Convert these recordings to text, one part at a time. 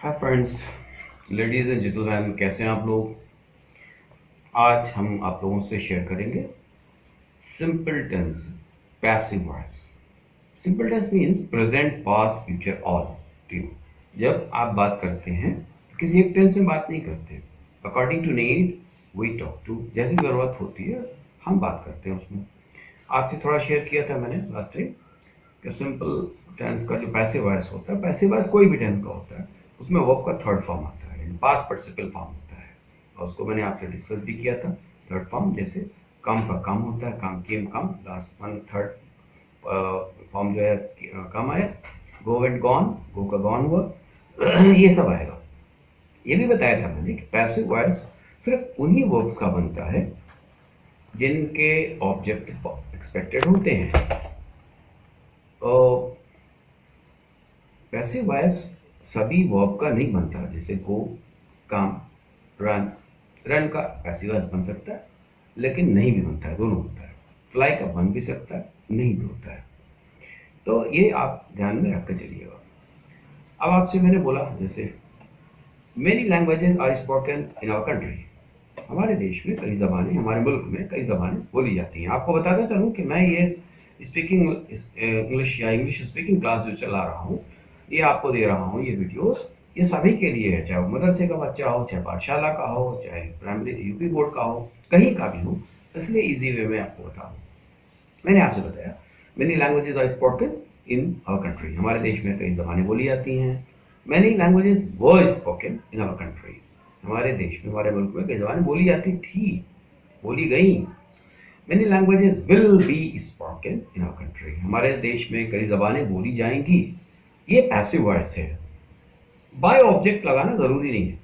Hi friends, ladies and gentleman, कैसे हैं आप लोग। आज हम आप लोगों से शेयर करेंगे simple tense, passive voice. Simple tense means present, past, future, all तीनों। जब आप बात करते हैं तो किसी एक टेंस में बात नहीं करते। According to need we talk to, जैसी ज़रूरत होती है हम बात करते हैं उसमें। आपसे थोड़ा शेयर किया था मैंने लास्ट टाइम कि सिंपल टेंस का जो पैसिव वॉइस होता है, पैसिव वॉइस कोई भी टेंस का होता है, उसमें वर्ब का थर्ड फॉर्म आता है, पास्ट पार्टिसिपल फॉर्म होता है। और उसको मैंने आपसे डिस्कस भी किया था। थर्ड फॉर्म जैसे कम का कम होता है, कम केम कम, लास्ट वन थर्ड फॉर्म जो है कम आया। गो एंड गॉन, गो का गॉन हुआ ये सब आएगा। ये भी बताया था मैंने कि पैसिव वॉइस सिर्फ उन्हीं वर्ब्स का बनता है जिनके ऑब्जेक्ट एक्सपेक्टेड होते हैं। पैसिव वॉइस सभी वर्ब का नहीं बनता। जैसे गो, कम, रन। रन का पैसिव वॉइस बन सकता है लेकिन नहीं भी बनता है, दोनों होता है। फ्लाई का बन भी सकता है, नहीं भी होता है। तो ये आप ध्यान में रख कर चलिएगा। अब आपसे मैंने बोला जैसे many languages are spoken in our country. हमारे देश में कई ज़बानें, हमारे मुल्क में कई ज़बानें बोली जाती हैं। आपको बताता चलूँ कि मैं ये स्पीकिंग इंग्लिश या इंग्लिश स्पीकिंग क्लास जो चला रहा हूँ, ये आपको दे रहा हूँ, ये वीडियोस, ये सभी के लिए है। चाहे वो मदरसे का बच्चा हो, चाहे पाठशाला का हो, चाहे प्राइमरी यूपी बोर्ड का हो, कहीं का भी हो, इसलिए इजी वे में आपको बता दूँ। मैंने आपसे बताया many languages are spoken in our country. हमारे देश में कई ज़बानें बोली जाती हैं। Many languages were spoken in our country. हमारे देश में, हमारे मुल्क में कई ज़बानें बोली जाती थी, बोली गई। Many languages will be spoken in our country. हमारे देश में कई ज़बानें बोली जाएंगी। ये पैसिव वॉइस है। बाय ऑब्जेक्ट लगाना ज़रूरी नहीं है।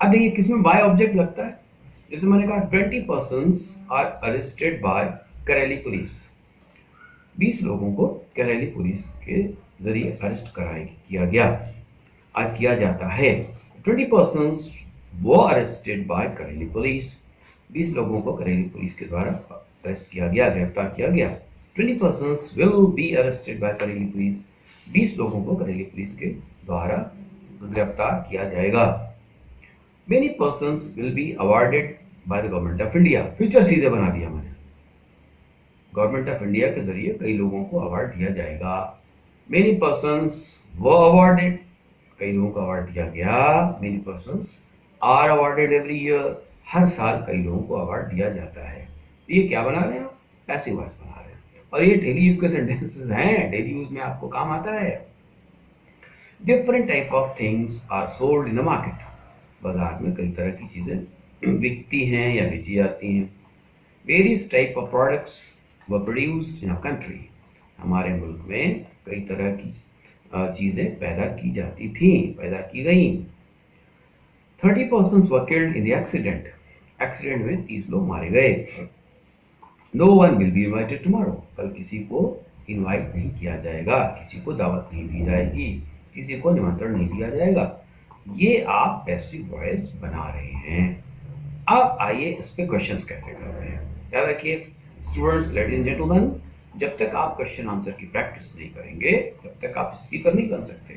अब देखिए किसमें बाय ऑब्जेक्ट लगता है। जैसे मैंने कहा 20 persons are arrested by Kareli police. 20 लोगों को करेली पुलिस के जरिए अरेस्ट किया गया, आज किया जाता है। 20 persons were arrested by Kareli police. 20 लोगों को करेली पुलिस के द्वारा अरेस्ट किया गया, गिरफ्तार किया गया। 20 persons will be arrested by Kareli police. 20 लोगों को करेली पुलिस के द्वारा गिरफ्तार किया जाएगा। Many persons will be awarded by the government of India. Future सीधे बना दिया मैंने। गवर्नमेंट ऑफ इंडिया के जरिए कई लोगों को अवार्ड दिया जाएगा। मेनी पर्सन्स वर अवार्डेड, कई लोगों को अवार्ड दिया गया। Many persons are awarded every year, हर साल कई लोगों को अवार्ड दिया जाता है। ये क्या बना रहे हैं, पैसिव वॉइस बना रहे हैं। और ये डेली यूज के सेंटेंसेस हैं, डेली यूज में आपको काम आता है। Different type of things are sold in the market. बाजार में कई तरह की चीजें बिकती हैं या बेची जाती हैं। Various type of products were produced in a country. हमारे मुल्क में कई तरह की चीज़ें पैदा की जाती थी, पैदा की गई। 30 persons were killed in the accident. Accident में 30 लोग मारे गए। No one will be invited tomorrow. कल किसी को इनवाइट नहीं किया जाएगा, किसी को दावत नहीं दी जाएगी, किसी को निमंत्रण नहीं दिया जाएगा। ये आप पैसिव वॉइस बना रहे हैं। अब आइए इस पे क्वेश्चंस कैसे कर रहे हैं। याद रखिए स्टूडेंट्स, लेडीज एंड जेंटलमैन, जब तक आप क्वेश्चन आंसर की प्रैक्टिस नहीं करेंगे तब तक आप स्पीकर नहीं बन सकते।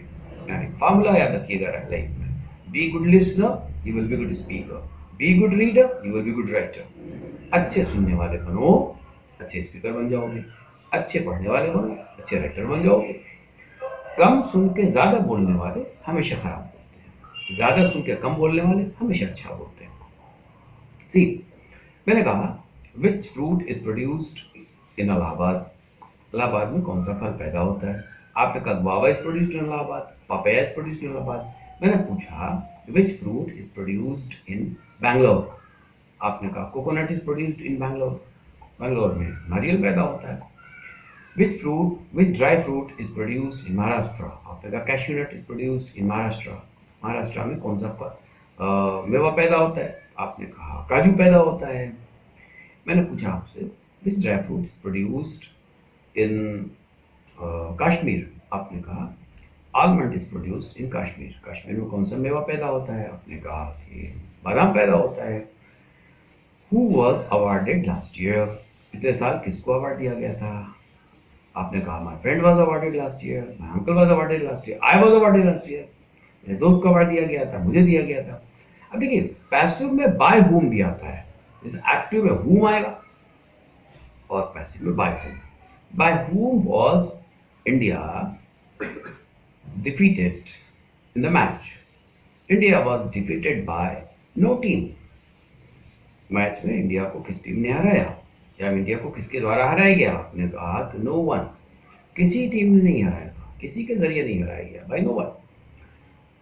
यानी फॉर्मूला याद रखिएगा लाइफ में, be good listener you will be good speaker, be good reader you will be good writer. अच्छे सुनने वाले बनो, अच्छे स्पीकर बन जाओगे। अच्छे पढ़ने वाले बनो, अच्छे राइटर बन जाओगे। कम सुन के ज्यादा बोलने वाले हमेशा खराब बोलते हैं, ज्यादा सुन के कम बोलने वाले हमेशा अच्छा बोलते हैं। सी, मैंने कहा which fruit is produced in Allahabad. Allahabad में कौन सा फल पैदा होता है। आपने कहा guava is produced in Allahabad, papaya is produced in Allahabad. मैंने पूछा which fruit is produced in Bangalore. आपने कहा coconut is produced in Bangalore, Bangalore में नारियल पैदा होता है। Which dry fruit is produced in Maharashtra. आपने कहा cashew nut is produced in Maharashtra. Maharashtra में कौन सा मेवा पैदा होता है। आपने कहा काजू पैदा होता है। मैंने पूछा आपसे which dry fruit is produced in Kashmir. आपने कहा almond is produced in Kashmir. Kashmir में कौन सा मेवा पैदा होता है। आपने कहा ये बादाम पैदा होता है। Who was awarded last year. पिछले साल किसको अवार्ड दिया गया था। आपने कहा my friend was awarded last year, my uncle was awarded last year, I was awarded last year. मेरे दोस्त को अवार्ड दिया गया था, मुझे दिया गया था। अब देखिए पैसिव में बाय होम भी आता है, जैसे एक्टिव में हुम आएगा और पैसिव में by whom. By whom was India defeated in the match? India was defeated by no team. Match में इंडिया को किस टीम ने हराया, या इंडिया को किसके द्वारा हराया गया? आपने कहा तो नो वन, किसी टीम ने नहीं हराया था, किसी के जरिए नहीं हराया गया, बाय नो वन।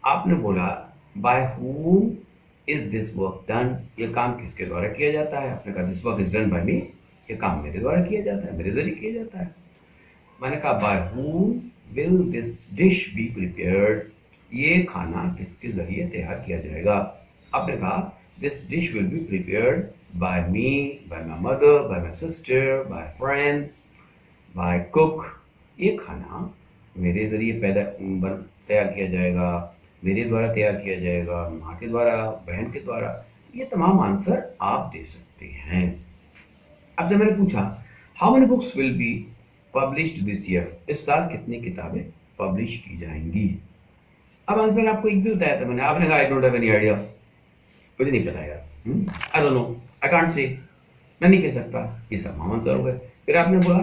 आपने बोला by whom is this work done, ये काम किसके द्वारा किया जाता है? आपने कहा this work is done by me, ये काम मेरे द्वारा किया जाता है, मेरे जरिए किया जाता है। मैंने कहा by whom will this dish be prepared, ये खाना किसके जरिए तैयार किया जाएगा? आपने कहा this dish will be prepared by me, by my mother, by my sister, by friend, by cook. ये खाना मेरे जरिए तैयार किया जाएगा, मेरे द्वारा तैयार किया जाएगा, माँ के द्वारा, बहन के द्वारा। ये तमाम आंसर आप दे सकते हैं। आपसे मैंने पूछा how many books will be published this year, इस साल कितनी किताबें पब्लिश की जाएंगी? अब आंसर आपको एक भी बताया था मैंने, आपने कहा I don't have any idea, मुझे नहीं पता यार, I don't know, I can't say, मैं नहीं कह सकता। ये सब आंसर हो गए। फिर आपने बोला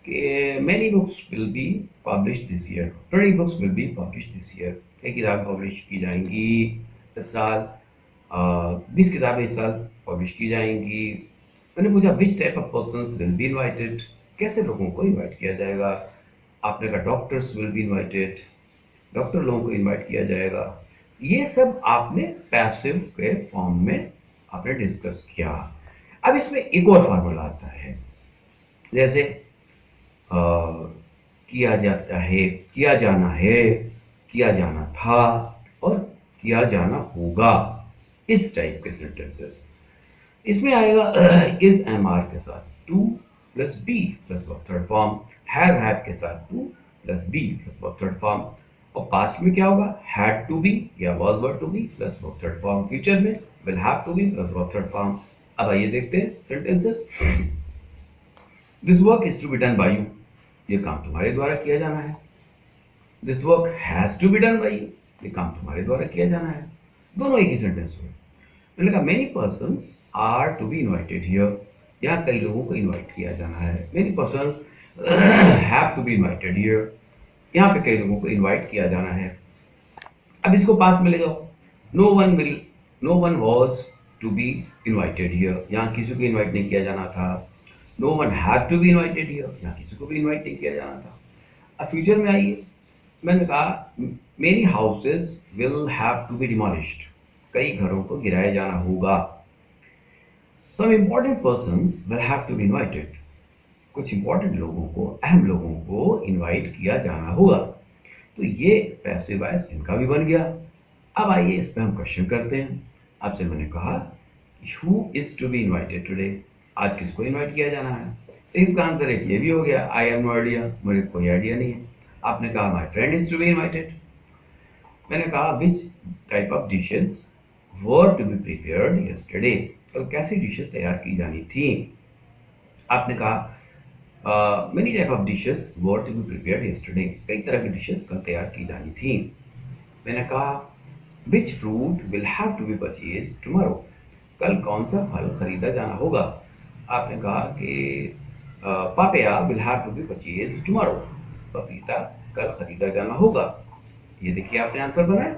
कि many books will be published this year, 20 books will be published this year, कई किताबें पब्लिश की जाएंगी इस साल, 20 किताबें इस साल पब्लिश की जाएंगी। मैंने पूछा विच type of persons will be invited, कैसे लोगों को इनवाइट किया जाएगा? आपने कहा doctors will be invited, doctor लोगों को इनवाइट किया जाएगा। ये सब आपने पैसिव के फॉर्म में आपने डिस्कस किया। अब इसमें एक और फार्मूला आता है, जैसे किया जाता है, किया जाना है, किया जाना था और किया जाना होगा, इस टाइप के सेंटेंसेस। इसमें आएगा इज एम आर के साथ to plus be plus verb third form, has had के साथ to plus be plus verb third form, और पास्ट में क्या होगा? हैड टू बी या was were to be plus verb third form, future में will have to be plus verb third form. अब आइए देखते हैं sentences. This work is to be done by you, ये काम तुम्हारे द्वारा किया जाना है। This work has to be done by you, ये काम तुम्हारे द्वारा किया जाना है। दोनों एक ही सेंटेंस हुए। मैंने कहा many persons are to be invited here, यहाँ कई लोगों को इनवाइट किया जाना है। Many persons have to be invited here, यहाँ पे कई लोगों को इनवाइट किया जाना है। अब इसको पास में ले जाओ, no one was to be invited here, यहाँ किसी को इनवाइट नहीं किया जाना था। No one had to be invited here, यहाँ किसी को भी इनवाइट नहीं किया जाना था। अब फ्यूचर में आइए, मैंने कहा many houses will have to be demolished, कई घरों को गिराया जाना होगा। Some important persons will have to be invited, कुछ इंपॉर्टेंट लोगों को, अहम लोगों को इनवाइट किया जाना होगा। तो ये पैसिव वॉइस इनका भी बन गया। अब आइए इस पे हम क्वेश्चन करते हैं। आपसे मैंने कहा who is to be invited today, आज किसको इनवाइट किया जाना है? तो इसका आंसर एक ये भी हो गया, आई हैव नो आइडिया, मुझे कोई आइडिया नहीं है। आपने कहा my friend is to be invited. मैंने कहा which type of dishes were to be prepared yesterday, कल कैसी डिशेस तैयार की जानी थी? आपने कहा many type of dishes were to be prepared yesterday, कई तरह की डिशेस कल तैयार की जानी थी। मैंने कहा which fruit will have to be purchase tomorrow, कल कौन सा फल खरीदा जाना होगा? आपने कहा कि papaya will have to be purchase tomorrow, पपीता कल खरीदा जाना होगा। ये देखिए आपने आंसर बनाया।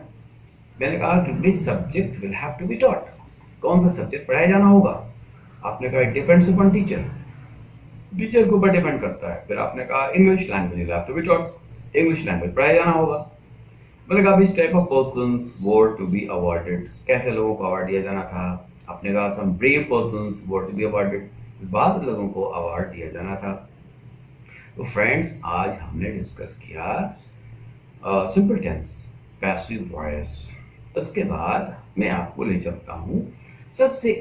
मैंने कहा कि which subject will have to be taught, कौन सा सब्जेक्ट पढ़ाया जाना होगा? आपने कहा it depends upon teacher, teacher के ऊपर डिपेंड करता है। फिर आपने कहा English language will have to be taught, English language पढ़ाया जाना होगा। मैंने कहा which type of persons were to be awarded, कैसे लोगों को अवार्ड दिया जाना था? आपने कहा some brave persons were to be awarded, बहादुर लोगों को अवार्ड दिया जाना था। तो फ्रेंड्स आज हमने डिस्कस किया सिंपल टेंस, पैसिव वॉइस। उसके बाद मैं आपको ले चलता हूँ सबसे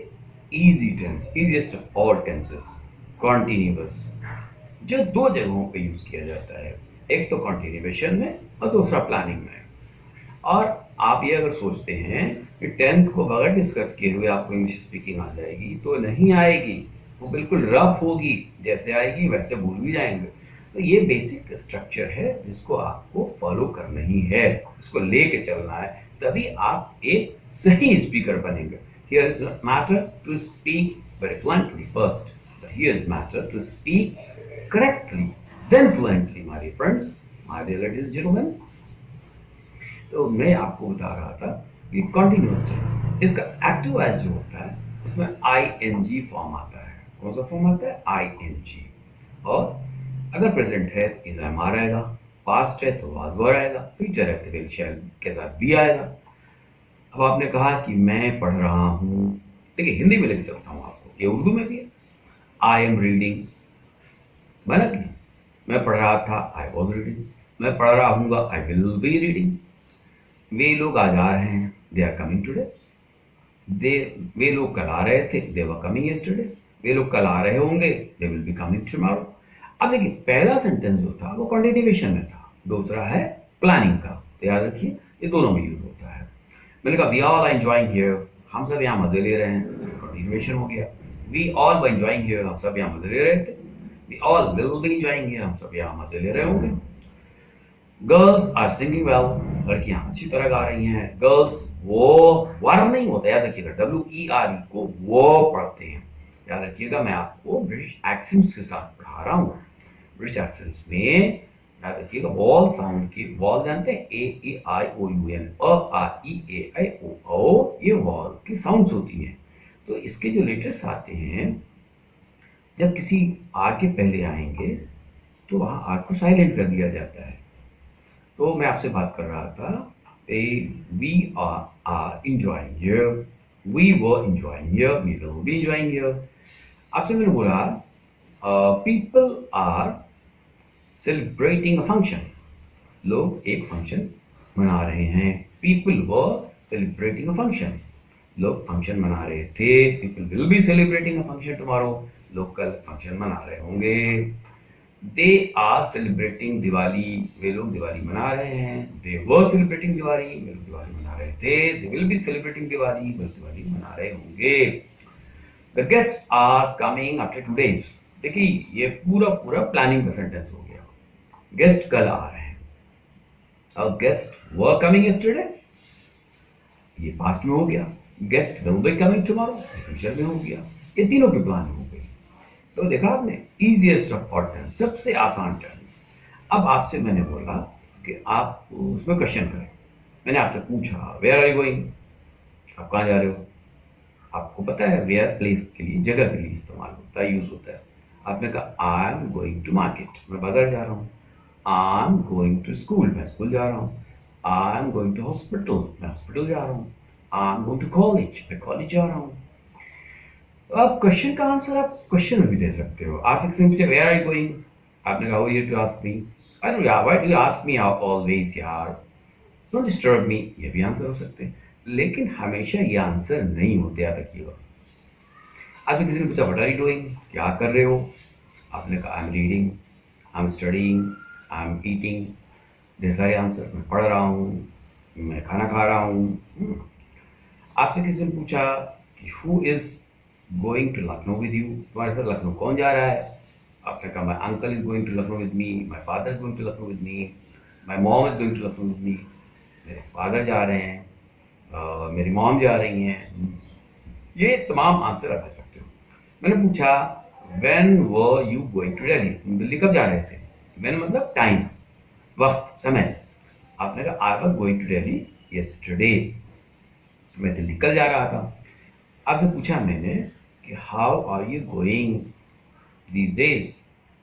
easy tense, easiest of all tenses, continuous, जो दो जगहों पे यूज किया जाता है, एक तो कॉन्टिन्यूएशन में और दूसरा प्लानिंग में। और आप ये अगर सोचते हैं कि टेंस को बगैर डिस्कस किए हुए आपको इंग्लिश स्पीकिंग आ जाएगी, तो नहीं आएगी, वो बिल्कुल रफ होगी, जैसे आएगी वैसे भूल भी जाएंगे। तो ये बेसिक स्ट्रक्चर है जिसको आपको फॉलो करना ही है, इसको लेके चलना है, तभी आप एक सही स्पीकर बनेंगे। Here is a matter to speak very fluently first. But here is matter to speak correctly, then fluently, my dear friends, my dear ladies and gentlemen. तो मैं आपको बता रहा था कि कॉन्टिन्यूअस टेंस, इसका एक्टिव वॉइस जो होता है उसमें आईएनजी फॉर्म आता है। कौन सा फॉर्म आता है? आईएनजी। और अगर प्रेजेंट है तो इज एम आर आएगा, पास्ट है तो वाज वर आएगा, फ्यूचर है तो विल शैल के साथ बी आएगा। अब आपने कहा कि मैं पढ़ रहा हूँ, देखिए हिंदी में लेके चलता हूँ आपको, ये उर्दू में भी है। आई एम रीडिंग, बना कि मैं पढ़ रहा था, आई वॉज रीडिंग। मैं पढ़ रहा हूँ, आई विल बी रीडिंग। वे लोग आज आ रहे हैं, दे आर कमिंग टुडे। वे लोग कल आ रहे थे, दे वर कमिंग यस्टरडे। वे लोग कल आ रहे होंगे, दे विल बी कमिंग टुमारो। अब देखिए पहला सेंटेंस जो था वो कंटिन्यूएशन में था, दूसरा है प्लानिंग का, याद रखिए ये दोनों में यूज होता है। मैंने कहा we all are enjoying here, हम सब यहाँ मजे ले रहे हैं, कंटिन्यूएशन हो गया। We all were enjoying here, हम सब यहाँ मजे ले रहे थे। We all will be enjoying here, हम सब यहाँ मजे ले रहे होंगे। गर्ल्स आर सिंगिंग वेल, लड़कियां अच्छी तरह गा रही हैं। गर्ल्स वो वर नहीं होता, याद रखिएगा, WERE को वो पढ़ते हैं, याद रखिएगा। मैं आपको ब्रिटिश एक्सेंट्स के साथ पढ़ा रहा हूँ। ब्रिटिश एक्सेंट्स में याद रखिएगा वॉल साउंड की, वॉल जानते हैं, AEIOUN, AREAIOO, ये वॉल की साउंड्स होती हैं। तो इसके जो लेटर्स आते हैं जब किसी आर के पहले आएंगे तो वहाँ आर को साइलेंट कर दिया जाता है। तो मैं आपसे बात कर रहा था, we are enjoying here, we were enjoying here, we will be enjoying here। आपसे मैंने बोला people are celebrating a function, लोग एक फंक्शन मना रहे हैं। people were celebrating a function, लोग फंक्शन मना रहे थे। people will be celebrating a function tomorrow, लोग कल फंक्शन मना रहे होंगे। दे आर सेलिब्रेटिंग दिवाली, वे लोग दिवाली मना रहे हैं। दे वर सेलिब्रेटिंग दिवाली, वे लोग दिवाली मना रहे थे। They will be celebrating Diwali, वे दिवाली मना रहे होंगे। The guest are coming after 2 days, देखिए ये पूरा पूरा प्लानिंग का सेंटेंस हो गया। गेस्ट कल आ रहे हैं, और गेस्ट वर कमिंग यस्टरडे, ये पास्ट में हो गया। Guest will be coming tomorrow, future में हो गया। ये तीनों की प्लानिंग हो गई। तो देखा आपने, इजीएस्ट ऑफ ऑल टर्न्स, सबसे आसान टर्न्स। अब आपसे मैंने बोला कि आप उसमें क्वेश्चन करें। मैंने आपसे पूछा वेयर आर यू गोइंग, आप कहाँ जा रहे हो। आपको पता है वेयर प्लेस के लिए, जगह के लिए इस्तेमाल होता है, यूज होता है। आपने कहा I am going to market, मैं बाजार जा रहा हूँ। I am going to school, मैं स्कूल जा रहा हूँ। I am going to hospital, मैं हॉस्पिटल जा रहा हूँ। I am going to college, मैं कॉलेज जा रहा हूँ। आप क्वेश्चन का आंसर आप क्वेश्चन में भी दे सकते हो। आप एक पूछे वेयर आर यू गोइंग, आपने कहा यू टू आस्क मी, अरे यार why do you ask me always यार, डोंट डिस्टर्ब मी, ये भी आंसर हो सकते हैं। लेकिन हमेशा ये आंसर नहीं होते, याद रखिएगा। आपने किसी ने पूछा व्हाट आर यू डूइंग, क्या कर रहे हो, आपने कहा I am reading, I am studying, I am eating, ढेर सारे आंसर। मैं पढ़ रहा हूँ, मैं खाना खा रहा हूँ। आपसे किसी ने पूछा who is going to Lucknow with you, तुम्हारे साथ लखनऊ कौन जा रहा है। आपने कहा my uncle is going to Lucknow with me, my father is going to Lucknow with me, my mom is going to Lucknow with me, मेरे फादर जा रहे हैं, मेरी मॉम जा रही हैं। ये तमाम आंसर आप दे सकते हो। मैंने पूछा when were you going to Delhi, तुम दिल्ली कब जा रहे थे। मैंने मतलब टाइम, वक्त, समय। आपने कहा I was going to Delhi yesterday, मैं दिल्ली कल जा रहा था। आपसे पूछा मैंने कि how are you going these days,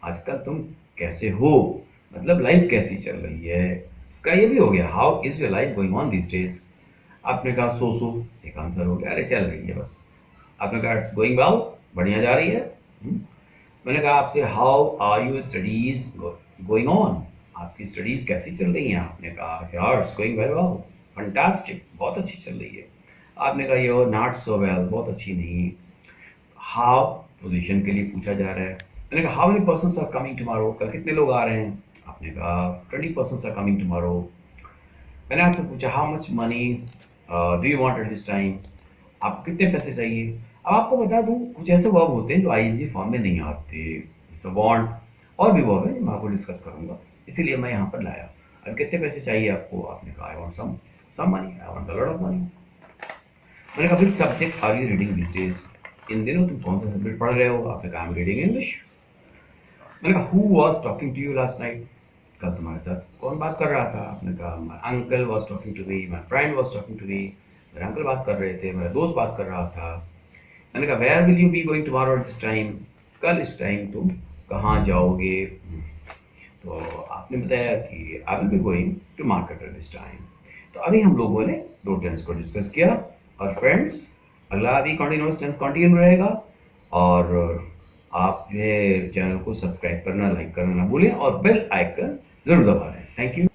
आजकल तुम कैसे हो, मतलब लाइफ कैसी चल रही है। इसका ये भी हो गया how is your life going on these days. आपने कहा सो, एक आंसर हो गया, अरे चल रही है बस। आपने कहा इट्स गोइंग वेल, बढ़िया जा रही है। मैंने कहा आपसे how are you studies going on, आपकी स्टडीज कैसी चल रही हैं। आपने कहा यार it's going very well, fantastic, बहुत अच्छी चल रही है। आपने कहा यो नॉट सो वेल, बहुत अच्छी नहीं। हाउ पोजीशन के लिए पूछा जा रहा है। मैंने कहा how many persons are coming tomorrow, कल कितने लोग आ रहे हैं। आपने कहा 20 पर्सन्स आर कमिंग टुमारो। मैंने आपसे पूछा how much money do you want eight this time, आपको कितने पैसे चाहिए। अब आपको बता दूं कुछ ऐसे वर्ब होते हैं जो आईएनजी फॉर्म में नहीं आते, जैसे वांट, और भी वो है मैं आपको डिस्कस करूंगा, इसीलिए मैं यहाँ पर लाया। अब कितने पैसे चाहिए आपको? आपने कहा I want some money, I want a lot of money. मैंने कहा, which subject are you reading this days? इन दिनों तुम कौन सा सब्जेक्ट पढ़ रहे हो? आपने कहा, आई एम रीडिंग इंग्लिश। मैंने कहा, who was talking to you last night? कल तुम्हारे साथ कौन बात कर रहा था? आपने कहा, my uncle was talking to me, my friend was talking to me. मेरे अंकल बात कर रहे थे, मेरा दोस्त बात कर रहा था। मैंने कहा, where will you be going tomorrow at this time? कल इस टाइम तुम कहाँ जाओगे? तो आपने बताया कि I will be going to market at this time. तो अभी हम लोगों ने दो टेंस को डिस्कस किया। और फ्रेंड्स, अगला भी कंटिन्यूअस टेंस कंटिन्यू रहेगा। और आप जो है चैनल को सब्सक्राइब करना, लाइक करना ना भूलें और बेल आइकन जरूर दबा दें। Thank you.